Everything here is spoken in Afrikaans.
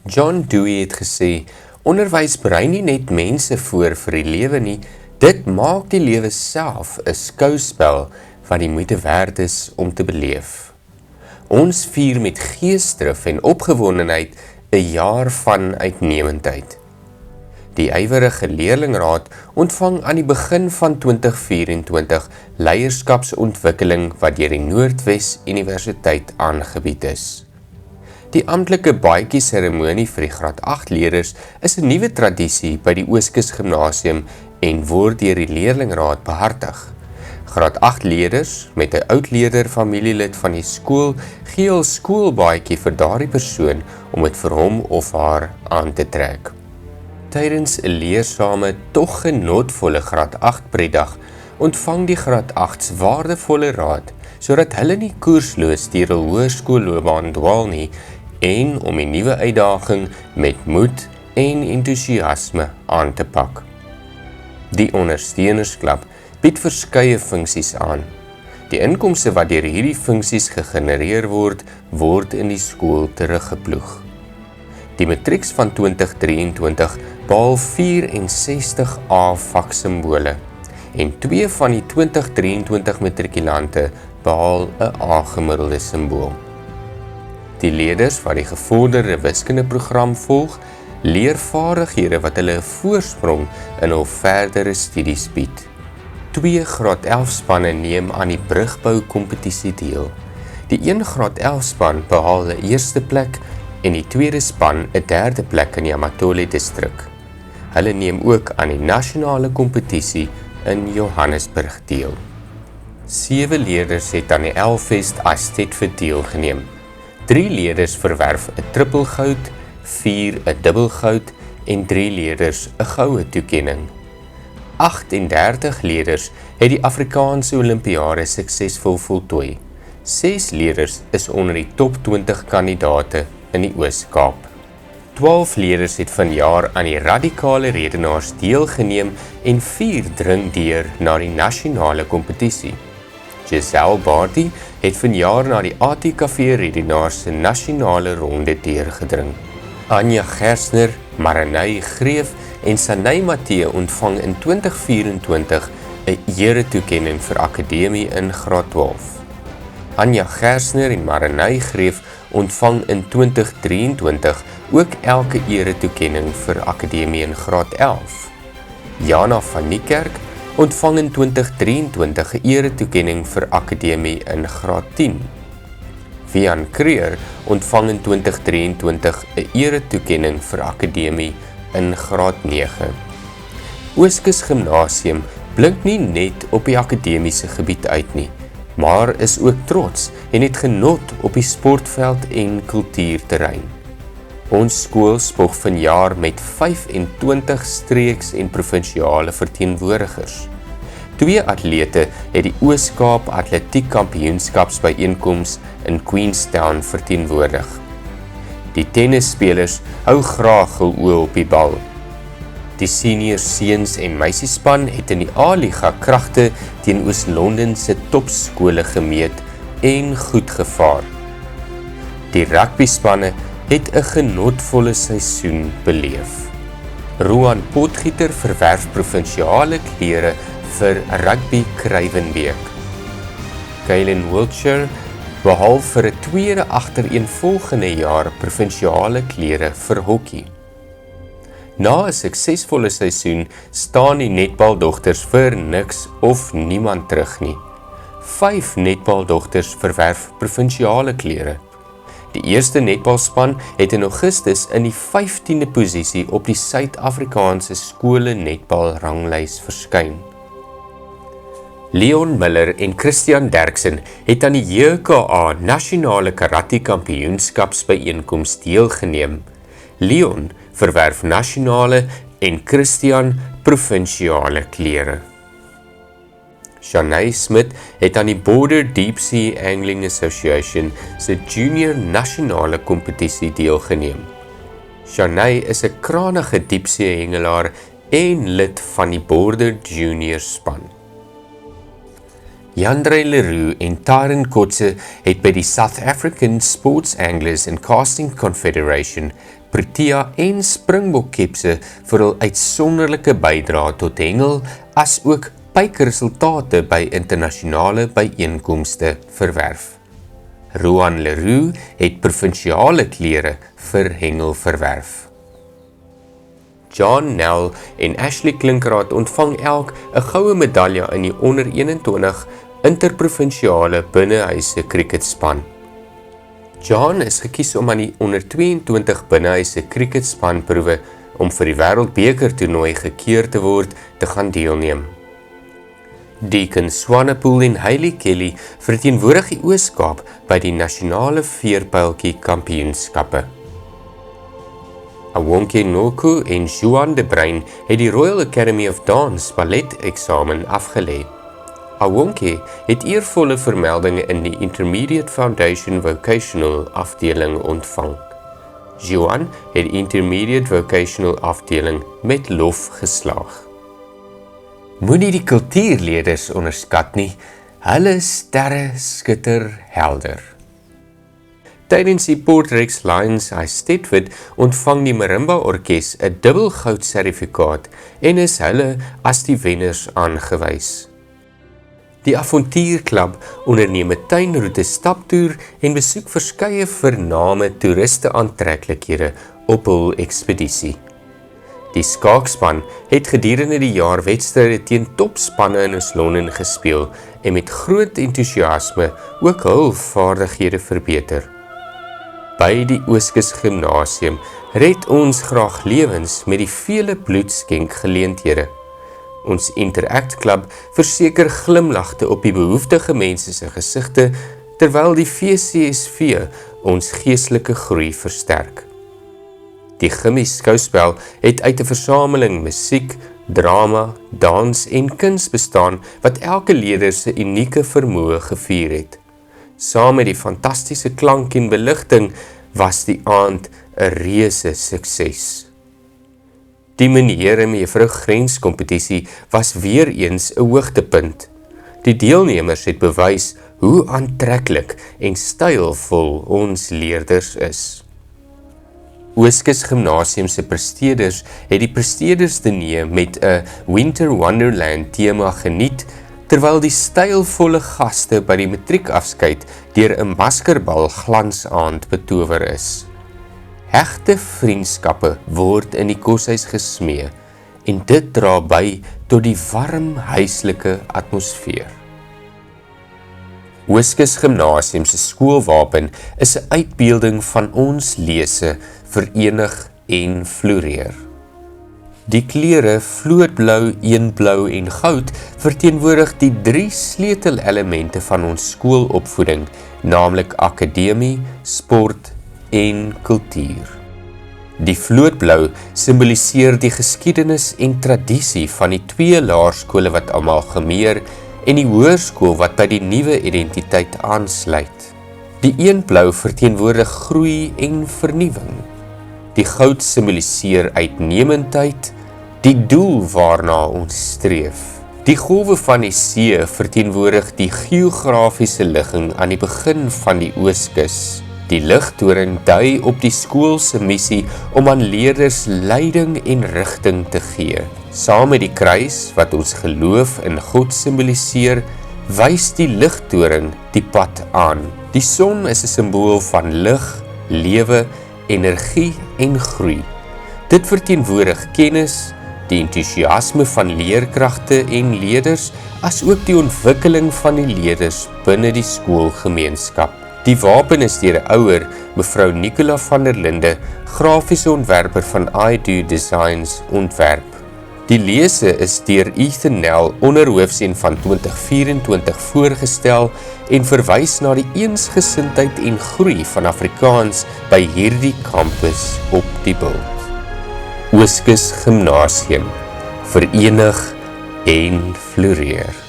John Dewey het gesê, onderwys berei nie net mense voor vir die lewe nie, dit maak die lewe self 'n skouspel wat die moeite werd is om te beleef. Ons vier met geesdrif en opgewondenheid 'n jaar van uitnemendheid. Die ywerige leerlingraad ontvang aan die begin van 2024 leierskapsontwikkeling wat deur die Noordwes Universiteit aangebied is. Die amptelike baadjie seremonie vir die graad 8 leerders is 'n nuwe tradisie by die Ooskus Gimnasium en word deur die leerlingraad behartig. Graad 8 leerders met 'n oudleerder familielid van die skool gee hul skoolbaadjie vir daardie persoon om dit vir hom of haar aan te trek. Tydens 'n leersame, tog genotvolle graad 8 pretdag ontvang die graad 8s waardevolle raad sodat hulle nie koersloos deur hul hoërskoolloopbaan dwaal nie en om die nuwe uitdaging met moed en entoesiasme aan te pak. Die ondersteunersklub bied verskeie funksies aan. Die inkomste wat deur hierdie funksies gegenereer word, word in die skool teruggeploeg. Die matrieks van 2023 behaal 64 A vaksimbole en 2 van die 2023 matrikulante behaal 'n A gemiddelde simbool. Die leerders wat die gevorderde wiskundeprogram volg, leer vaardighede wat hulle 'n voorsprong in hul verdere studies bied. 2 graad 11 spanne neem aan die brugbou kompetisie deel. Die 1 graad 11 span behaal 'n eerste plek en die tweede span 'n derde plek in die Amatole distrik. Hulle neem ook aan die nasionale kompetisie in Johannesburg deel. 7 leerders het aan die Elfest Astetfit deelgeneem. 3 leerders verwerf 'n trippelgoud, 4 'n dubbelgoud en 3 leerders 'n goue toekenning. 38 leerders het die Afrikaanse Olimpiade suksesvol voltooi. 6 leerders is onder die top 20 kandidate in die Oos-Kaap. 12 leerders het vanjaar aan die radikale redenaars deelgeneem en 4 dring deur na die nasionale kompetisie. Giselle Barty het vanjaar na die ATKV redenaars se nasionale ronde deurgedring. Anja Gersner, Maranay Greef en Sanay Matthee ontvang in 2024 'n eretoekenning vir akademie in graad 12. Anja Gersner en Maranay Greef ontvang in 2023 ook elke eretoekenning vir akademie in graad 11. Jana van Niekerk ontvang in 2023 'n eretoekenning vir akademie in graad 10. Vian Creer ontvang in 2023 'n eretoekenning vir akademie in graad 9. Ooskus Gimnasium blink nie net op die akademiese gebied uit nie, maar is ook trots en het genot op die sportveld en kultuurterrein. Ons skool spog vanjaar met 25 streeks en provinsiale verteenwoordigers. 2 atlete het die Oos-Kaap Atletiek Kampioenskapsbyeenkoms in Queenstown verteenwoordig. Die tennisspelers hou graag hul oë op die bal. Die senior seuns en meisiespan het in die A-liga kragte teen Oos-London se topskole gemeet en goed gevaar. Die rugbyspanne het 'n genotvolle seisoen beleef. Roan Potgieter verwerf provinsiale klere vir rugby Kruiwenbeek. Kaylen Wiltshire behaal vir 'n tweede agtereenvolgende jaar provinsiale klere vir hokkie. Na 'n suksesvolle seisoen staan die netbaldogters vir niks of niemand terug nie. 5 netbaldogters verwerf provinsiale klere. Die eerste netbalspan het in Augustus in die 15de posisie op die Suid-Afrikaanse skole netbal ranglys verskyn. Leon Miller en Christian Derksen het aan die JKA Nasionale Karate Kampioenskapsbyeenkoms deelgeneem. Leon verwerf nasionale en Christian provinsiale klere. Shanay Smith het aan die Border Deep Sea Angling Association se junior nasionale kompetisie deelgeneem. Shanay is 'n krangige diepsee hengelaar en lid van die Border Junior span. Jandre Leroux en Tyron Kotze het by die South African Sports Anglers and Casting Confederation, Protea en Springbokkepse vir hul uitsonderlike bydrae tot hengel as ook pykeresultate by internasionale byeenkomste verwerf. Rohan Leroux het provinsiale klere vir hengel verwerf. John Nell en Ashley Klinkeraad ontvang elk 'n goue medalje in die onder 21 interprovinsiale binnehuise cricketspan. John is gekies om aan die onder 22 binnehuise cricketspanproewe om vir die Wêreldbeker toernooi gekeer te word te gaan deelneem. Deacon Swanepoel en Hayley Kelly verteenwoordig die Oos-Kaap by die nasionale veerpyltjie kampioenskappe. Awonke Noku en Juan de Bruin het die Royal Academy of Dance ballet eksamen afgelê. Awonke het eervolle vermeldinge in die Intermediate Foundation Vocational afdeling ontvang. Juan het die Intermediate Vocational afdeling met lof geslaag. Moenie die kultuurleerders onderskat nie, hulle sterre skitter helder. Tydens die Port Rex Lions Eisteddfod ontvang die Marimba Orkes 'n dubbel goud sertifikaat en is hulle as die wenners aangewys. Die Avontuurklub onderneem 'n tuinroete staptoer en besoek verskeie vername toeriste aantreklikhede op hul ekspedisie. Die skaakspan het gedurende die jaar wedstryde teen topspanne in Oos-London gespeel en met groot entoesiasme ook hul vaardighede verbeter. By die Ooskus Gimnasium red ons graag lewens met die vele bloedskenkgeleenthede. Ons Interact Club verseker glimlagte op die behoeftige mense se gesigte, terwyl die VCSV ons geestelike groei versterk. Die Gimmies Skouspel het uit 'n versameling musiek, drama, dans en kuns bestaan wat elke leerder se unieke vermoë gevier het. Saam met die fantastiese klank en beligting was die aand 'n reuse sukses. Die meneer en mevrou Grens kompetisie was weer eens 'n hoogtepunt. Die deelnemers het bewys hoe aantreklik en stylvol ons leerders is. Ooskus Gimnasium se presteerders het die presteerdersdiner met 'n Winter Wonderland tema geniet, terwyl die stylvolle gaste by die matriekafskeid deur 'n maskerbal glansaand betower is. Hegte vriendskappe word in die koshuis gesmee en dit dra by tot die warm huislike atmosfeer. Ooskus Gimnasium se skoolwapen is 'n uitbeelding van ons lese, verenig en floreer. Die kleure vlootblou, eenblou en goud verteenwoordig die 3 sleutelelemente van ons skoolopvoeding, naamlik akademie, sport en kultuur. Die vlootblou simboliseer die geskiedenis en tradisie van die 2 laerskole wat amalgameer en die hoërskool wat by die nuwe identiteit aansluit. Die eenblou verteenwoordig groei en vernuwing. Die goud simboliseer uitnemendheid, die doel waarna ons streef. Die golwe van die see verteenwoordig die geografiese ligging aan die begin van die Ooskus. Die ligtoring dui op die skool se missie om aan leerders leiding en rigting te gee. Saam met die kruis wat ons geloof in God simboliseer, wys die ligtoring die pad aan. Die son is 'n simbool van lig, lewe, energie en groei. Dit verteenwoordig kennis, die entoesiasme van leerkragte en leerders, as ook die ontwikkeling van die leerders binne die skoolgemeenskap. Die wapen is deur 'n ouer, mevrou Nicola van der Linde, grafiese ontwerper van I Do Designs ontwerp. Die lese is deur Ethan Nell onder hoofseun van 2024 voorgestel en verwys na die eensgesindheid en groei van Afrikaans by hierdie kampus op die Bult. Ooskus Gimnasium, verenig en floreer.